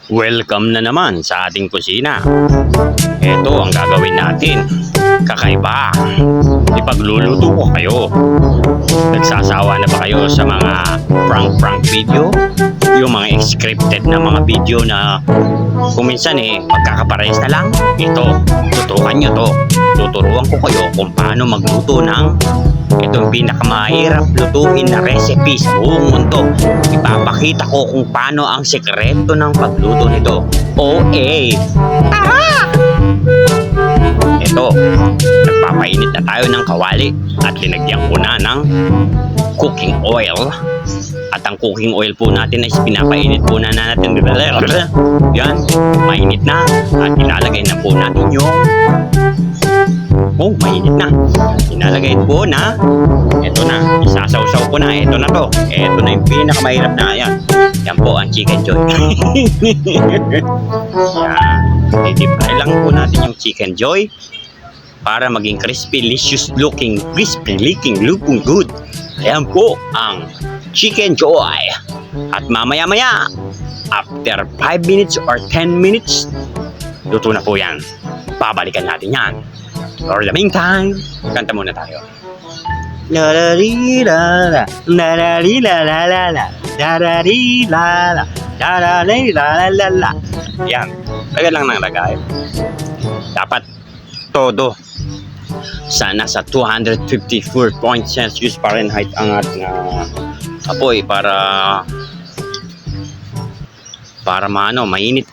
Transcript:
Welcome na naman sa ating kusina. Ito ang gagawin natin. Kakaiba. Ipagluluto ko kayo. Nagsasawa na ba kayo sa mga prank video? Yung mga scripted na mga video na kung minsan magkakaparehas na lang. Ito, tutukan nyo to. Tuturuan ko kayo kung paano magluto ng itong pinakamahirap lutuin na recipe sa buong mundo. Ipapakita ko kung paano ang sekreto ng pagluto nito. Tara! Ito, nagpapainit na tayo ng kawali at linagyan ko na ng cooking oil. At ang cooking oil po natin ay pinapainit po na natin. Yan, mainit na. At ilalagay na po natin yung mainit na. Inalagay po na. Ito na. Isasawsaw ko na. Ito na to. Ito na yung pinakamahirap na. Yan. Yan po ang chicken joy. Yan. I-deep fry lang po natin yung chicken joy para maging crispy, delicious looking, crispy looking good. Ayan po ang chicken joy. At mamaya-maya, after 5 minutes or 10 minutes, luto na po yan. Babalikan natin yan. For the meantime, kanta muna tayo. La la li la la, la la li la la la la, la la li la la, la la li la la la la. Yan, lagay lang ng lagay. Dapat todo nasa 254 Celsius Fahrenheit ang ating apoy para mainit.